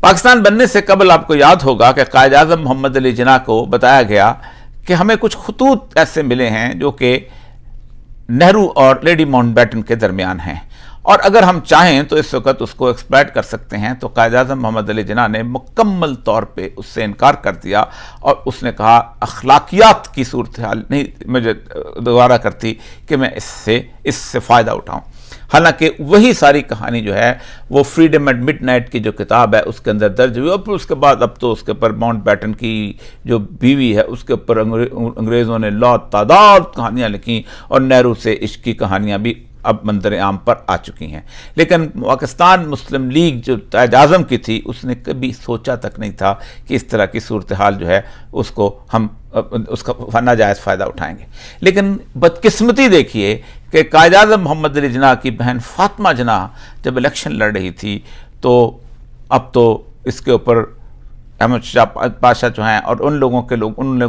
پاکستان بننے سے قبل آپ کو یاد ہوگا کہ قائد اعظم محمد علی جناح کو بتایا گیا کہ ہمیں کچھ خطوط ایسے ملے ہیں جو کہ نہرو اور لیڈی ماؤنٹ بیٹن کے درمیان ہیں، اور اگر ہم چاہیں تو اس وقت اس کو ایکسپلائٹ کر سکتے ہیں۔ تو قائد اعظم محمد علی جناح نے مکمل طور پہ اس سے انکار کر دیا، اور اس نے کہا اخلاقیات کی صورتحال نہیں مجھے دوبارہ کرتی کہ میں اس سے فائدہ اٹھاؤں۔ حالانکہ وہی ساری کہانی جو ہے وہ فریڈم ایٹ مڈ نائٹ کی جو کتاب ہے اس کے اندر درج ہوئی، اور پھر اس کے بعد اب تو اس کے اوپر ماؤنٹ بیٹن کی جو بیوی ہے اس کے اوپر انگریزوں نے لا تعداد کہانیاں لکھیں، اور نہرو سے عشق کی کہانیاں بھی اب منظر عام پر آ چکی ہیں۔ لیکن پاکستان مسلم لیگ جو قائد اعظم کی تھی اس نے کبھی سوچا تک نہیں تھا کہ اس طرح کی صورتحال جو ہے اس کو ہم اس کا ناجائز فائدہ اٹھائیں گے۔ لیکن بدقسمتی دیکھیے کہ قائد اعظم محمد علی جناح کی بہن فاطمہ جناح جب الیکشن لڑ رہی تھی تو اب تو اس کے اوپر احمد شاہ پاشا جو ہیں اور ان لوگوں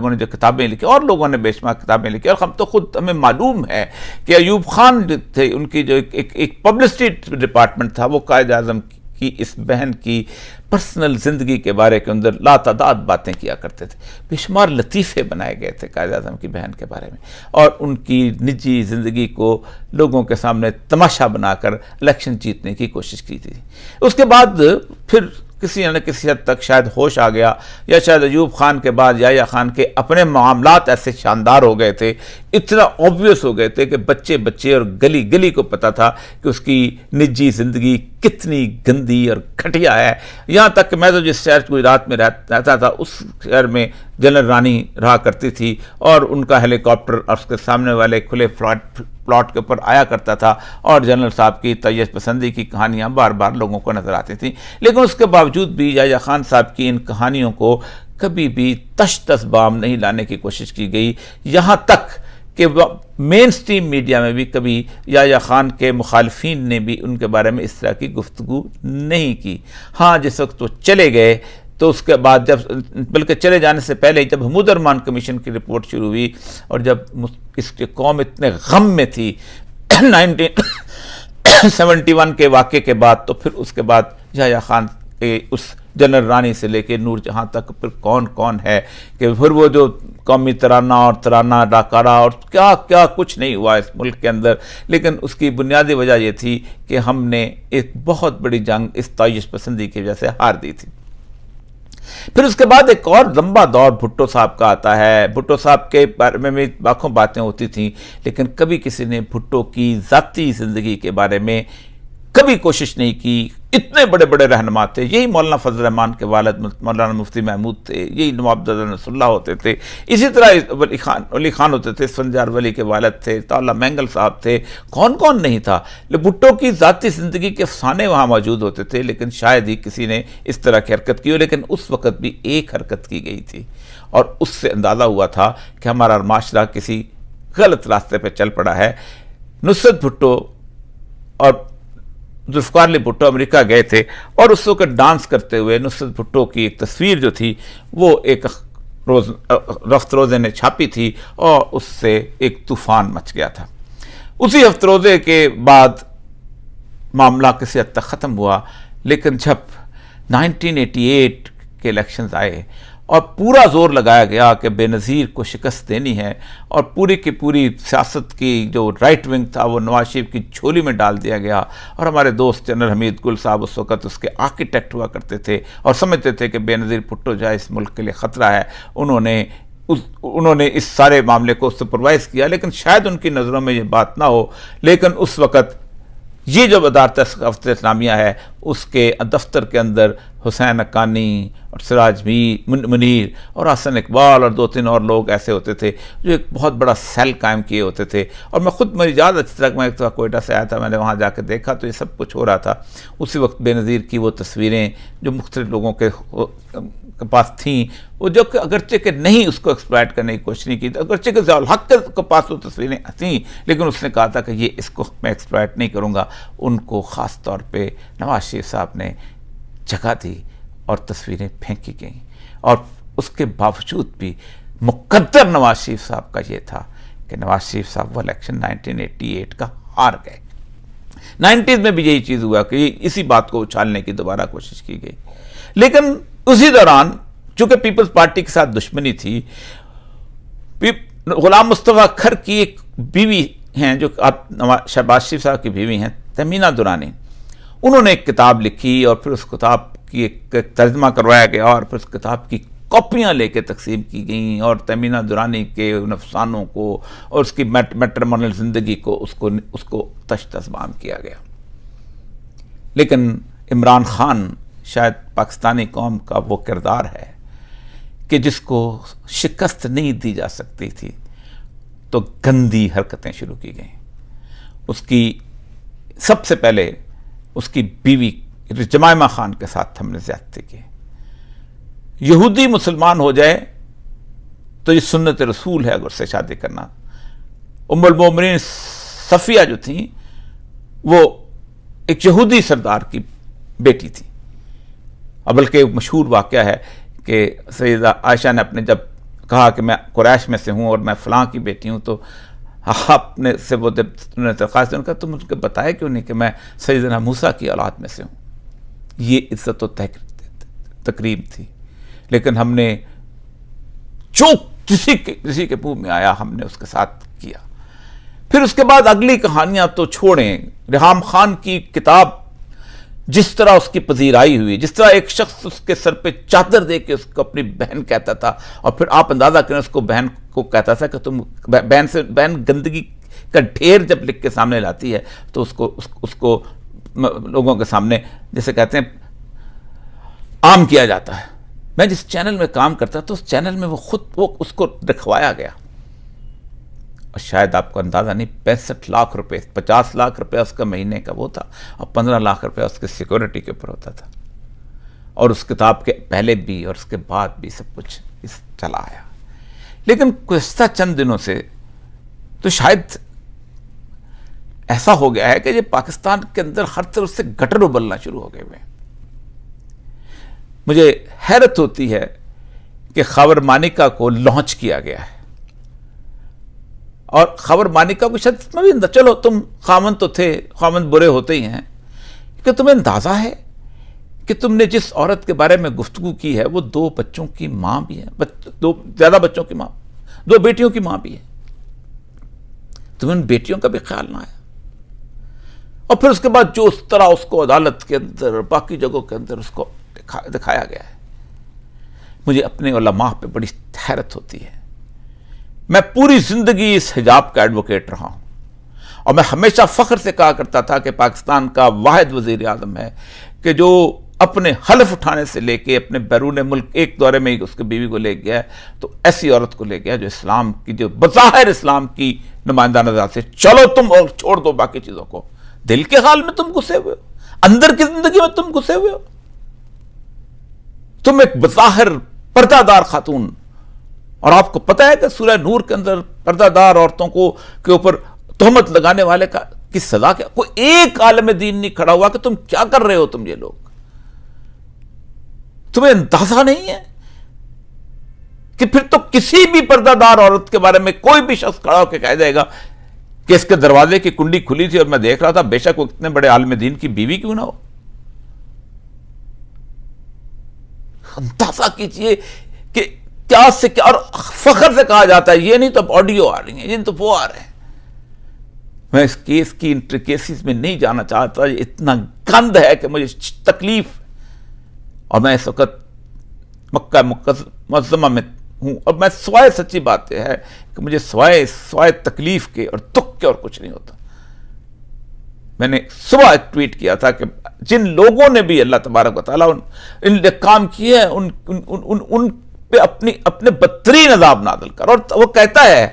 نے جو کتابیں لکھی، اور لوگوں نے بے شمار کتابیں لکھی، اور ہم تو خود ہمیں معلوم ہے کہ ایوب خان جو تھے ان کی جو ایک پبلسٹی ڈپارٹمنٹ تھا وہ قائد اعظم کی اس بہن کی پرسنل زندگی کے بارے کے اندر لاتعداد باتیں کیا کرتے تھے، بے شمار لطیفے بنائے گئے تھے قائد اعظم کی بہن کے بارے میں، اور ان کی نجی زندگی کو لوگوں کے سامنے تماشا بنا کر الیکشن جیتنے کی کوشش کی تھی۔ اس کے بعد پھر کسی نہ کسی حد تک شاید ہوش آ گیا، یا شاید ایوب خان کے بعد یحییٰ خان کے اپنے معاملات ایسے شاندار ہو گئے تھے، اتنا آبویس ہو گئے تھے کہ بچے اور گلی کو پتا تھا کہ اس کی نجی زندگی کتنی گندی اور گھٹیا ہے۔ یہاں تک کہ میں تو جس شہر گجرات میں رہتا تھا اس شہر میں جنرل رانی رہا کرتی تھی، اور ان کا ہیلی کاپٹر اور اس کے سامنے والے کھلے پلاٹ کے اوپر آیا کرتا تھا، اور جنرل صاحب کی طیش پسندی کی کہانیاں بار بار لوگوں کو نظر آتی تھیں۔ لیکن اس کے باوجود بھی یحییٰ خان صاحب کی ان کہانیوں کو کبھی بھی تش بام نہیں لانے کی کوشش کی گئی، یہاں تک کہ مین سٹریم میڈیا میں بھی کبھی یحییٰ خان کے مخالفین نے بھی ان کے بارے میں اس طرح کی گفتگو نہیں کی۔ ہاں، جس وقت وہ چلے گئے تو اس کے بعد بلکہ چلے جانے سے پہلے جب حمود ارمان کمیشن کی رپورٹ شروع ہوئی، اور جب اس کی قوم اتنے غم میں تھی 1971 کے واقعے کے بعد، تو پھر اس کے بعد یحییٰ خان کے اس جنرل رانی سے لے کے نور جہاں تک پھر کون ہے کہ پھر وہ جو قومی ترانہ ڈاکارہ اور کیا کچھ نہیں ہوا اس ملک کے اندر، لیکن اس کی بنیادی وجہ یہ تھی کہ ہم نے ایک بہت بڑی جنگ اس تعیش پسندی کی وجہ سے ہار دی تھی۔ پھر اس کے بعد ایک اور لمبا دور بھٹو صاحب کا آتا ہے۔ بھٹو صاحب کے بارے میں بھی لاکھوں باتیں ہوتی تھیں، لیکن کبھی کسی نے بھٹو کی ذاتی زندگی کے بارے میں کبھی کوشش نہیں کی۔ اتنے بڑے رہنما تھے، یہی مولانا فضل الرحمان کے والد مولانا مفتی محمود تھے، یہی نواب دادا نصر اللہ ہوتے تھے، اسی طرح ولی خان ہوتے تھے، اسفندیار ولی کے والد تھے، طاللہ مینگل صاحب تھے، کون نہیں تھا۔ بھٹو کی ذاتی زندگی کے افسانے وہاں موجود ہوتے تھے، لیکن شاید ہی کسی نے اس طرح کی حرکت کی ہو۔ لیکن اس وقت بھی ایک حرکت کی گئی تھی، اور اس سے اندازہ ہوا تھا کہ ہمارا معاشرہ کسی غلط راستے پہ چل پڑا ہے۔ نصرت بھٹو اور ذوالفقار علی بھٹو امریکہ گئے تھے، اور اس وقت ڈانس کرتے ہوئے نصرت بھٹو کی ایک تصویر جو تھی وہ ایک رفت روزے نے چھاپی تھی، اور اس سے ایک طوفان مچ گیا تھا۔ اسی ہفت روزے کے بعد معاملہ کسی حد تک ختم ہوا، لیکن جب 1988 کے الیکشنز آئے اور پورا زور لگایا گیا کہ بے نظیر کو شکست دینی ہے، اور پوری کی پوری سیاست کی جو رائٹ ونگ تھا وہ نواز شریف کی جھولی میں ڈال دیا گیا، اور ہمارے دوست جنرل حمید گل صاحب اس وقت اس کے آرکیٹیکٹ ہوا کرتے تھے اور سمجھتے تھے کہ بے نظیر بھٹو جو ہے اس ملک کے لیے خطرہ ہے، انہوں نے اس سارے معاملے کو سپروائز کیا۔ لیکن شاید ان کی نظروں میں یہ بات نہ ہو، لیکن اس وقت یہ جو وزارت ثقافت اسلامیہ ہے اس کے دفتر کے اندر حسین حقانی اور سراج منیر اور حسن اقبال اور 2-3 اور لوگ ایسے ہوتے تھے جو ایک بہت بڑا سیل قائم کیے ہوتے تھے، اور میں خود میری یاد اچھی طرح میں ایک دفعہ کوئٹہ سے آیا تھا، میں نے وہاں جا کے دیکھا تو یہ سب کچھ ہو رہا تھا۔ اسی وقت بے نظیر کی وہ تصویریں جو مختلف لوگوں کے پاس تھیں، وہ جو کہ اگرچہ کہ نہیں اس کو ایکسپلائٹ کرنے کی کوشش نہیں کی، اگرچہ کہ ضیاء الحق کے پاس وہ تصویریں تھیں، لیکن اس نے کہا تھا کہ یہ اس کو میں ایکسپلائٹ نہیں کروں گا۔ ان کو خاص طور پہ نواز شریف صاحب نے جگہ دی اور تصویریں پھینکی گئیں، اور اس کے باوجود بھی مقدر نواز شریف صاحب کا یہ تھا کہ نواز شریف صاحب وہ الیکشن 1988 کا ہار گئے۔ 90s میں بھی یہی چیز ہوا کہ اسی بات کو اچھالنے کی دوبارہ کوشش کی گئی. لیکن اسی دوران چونکہ پیپلز پارٹی کے ساتھ دشمنی تھی، غلام مصطفیٰ کھر کی ایک بیوی ہیں جو شہباز شریف صاحب کی بیوی ہیں، تہمینہ درانی، انہوں نے ایک کتاب لکھی اور پھر اس کتاب کی ایک ترجمہ کروایا گیا اور پھر اس کتاب کی کاپیاں لے کے تقسیم کی گئیں اور تہمینہ درانی کے افسانوں کو اور اس کی میٹرمونل زندگی کو اس کو تشتزبام کیا گیا. لیکن عمران خان شاید پاکستانی قوم کا وہ کردار ہے کہ جس کو شکست نہیں دی جا سکتی تھی تو گندی حرکتیں شروع کی گئیں. اس کی سب سے پہلے اس کی بیوی جمائمہ خان کے ساتھ ہم نے زیادتی کی. یہودی مسلمان ہو جائے تو یہ سنت رسول ہے اگر اس سے شادی کرنا. ام المومنین صفیہ جو تھیں وہ ایک یہودی سردار کی بیٹی تھی. اب بلکہ مشہور واقعہ ہے کہ سیدہ عائشہ نے اپنے جب کہا کہ میں قریش میں سے ہوں اور میں فلاں کی بیٹی ہوں تو آپ نے سے وہ درخواست کہا تم مجھ کو بتائے کیوں نہیں کہ میں سیدنا موسیٰ کی اولاد میں سے ہوں. یہ عزت و تکریم تھی. لیکن ہم نے جو کسی کے منہ میں آیا ہم نے اس کے ساتھ کیا. پھر اس کے بعد اگلی کہانیاں تو چھوڑیں. ریحام خان کی کتاب جس طرح اس کی پذیرائی ہوئی، جس طرح ایک شخص اس کے سر پہ چادر دے کے اس کو اپنی بہن کہتا تھا اور پھر آپ اندازہ کریں اس کو بہن کو کہتا تھا کہ تم بہن گندگی کا ڈھیر جب لکھ کے سامنے لاتی ہے تو اس کو لوگوں کے سامنے جیسے کہتے ہیں عام کیا جاتا ہے. میں جس چینل میں کام کرتا تو اس چینل میں وہ اس کو رکھوایا گیا اور شاید آپ کو اندازہ نہیں 65 لاکھ روپے 50 لاکھ روپے اس کا مہینے کا وہ تھا اور 15 لاکھ روپے اس کے سیکورٹی کے اوپر ہوتا تھا. اور اس کتاب کے پہلے بھی اور اس کے بعد بھی سب کچھ چلا آیا. لیکن گزشتہ چند دنوں سے تو شاید ایسا ہو گیا ہے کہ یہ پاکستان کے اندر ہر طرف سے گٹر ابلنا شروع ہو گئے ہوئے. مجھے حیرت ہوتی ہے کہ خاور مانیکا کو لانچ کیا گیا ہے اور خاور مانیکا کو شاید میں بھی چلو تم خامن تو تھے، خامن برے ہوتے ہی ہیں، کہ تمہیں اندازہ ہے کہ تم نے جس عورت کے بارے میں گفتگو کی ہے وہ 2 بچوں کی ماں بھی ہے، 2 زیادہ بچوں کی ماں، 2 بیٹیوں کی ماں بھی ہے. تمہیں ان بیٹیوں کا بھی خیال نہ آیا. اور پھر اس کے بعد جو اس طرح اس کو عدالت کے اندر اور باقی جگہوں کے اندر اس کو دکھایا گیا ہے، مجھے اپنے علماء پہ بڑی حیرت ہوتی ہے. میں پوری زندگی اس حجاب کا ایڈوکیٹ رہا ہوں اور میں ہمیشہ فخر سے کہا کرتا تھا کہ پاکستان کا واحد وزیر اعظم ہے کہ جو اپنے حلف اٹھانے سے لے کے اپنے بیرون ملک ایک دورے میں ہی اس کی بیوی کو لے گیا تو ایسی عورت کو لے گیا جو اسلام کی، جو بظاہر اسلام کی نمائندہ نظر سے. چلو تم اور چھوڑ دو باقی چیزوں کو، دل کے حال میں تم گھسے ہوئے ہو، اندر کی زندگی میں تم گھسے ہوئے ہو. تم ایک بظاہر پردہ دار خاتون، اور آپ کو پتہ ہے کہ سورہ نور کے اندر پردہ دار عورتوں کو کے اوپر تہمت لگانے والے کی سزا کیا؟ کوئی ایک عالم دین نہیں کھڑا ہوا کہ تم کیا کر رہے ہو. تم یہ لوگ، تمہیں اندازہ نہیں ہے کہ پھر تو کسی بھی پردہ دار عورت کے بارے میں کوئی بھی شخص کھڑا ہو کے کہہ دے گا کہ اس کے دروازے کی کنڈی کھلی تھی اور میں دیکھ رہا تھا، بے شک وہ اتنے بڑے عالم دین کی بیوی کیوں نہ ہو. اندازہ کیجئے کہ کیا سے کیا، اور فخر سے کہا جاتا ہے یہ نہیں تو آڈیو آ رہی ہیں، یہ نہیں تو وہ آ رہے ہیں. میں اس کیس کی انٹریکیسیز میں نہیں جانا چاہتا، یہ اتنا گند ہے کہ مجھے تکلیف. اور میں اس وقت مکہ معظمہ میں ہوں اور میں سوائے سچی بات یہ ہے کہ مجھے سوائے تکلیف کے اور دکھ کے اور کچھ نہیں ہوتا. میں نے صبح ایک ٹویٹ کیا تھا کہ جن لوگوں نے بھی اللہ تبارک و تعالیٰ ان کام کیے ہیں ان پہ اپنے بدترین عذاب نازل کر. اور وہ کہتا ہے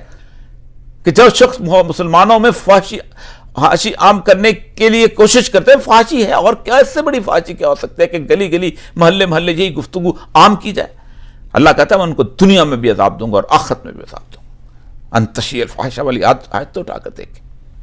کہ جب شخص مسلمانوں میں فحاشی عام کرنے کے لیے کوشش کرتے ہیں، فحاشی ہے اور کیا اس سے بڑی فحاشی کیا ہو سکتا ہے کہ گلی گلی محلے یہی گفتگو عام کی جائے. اللہ کہتا ہے میں ان کو دنیا میں بھی عذاب دوں گا اور آخرت میں بھی عذاب دوں گا. ان تشیع الفاحشہ والی آیت تو اٹھا کر دیکھیں.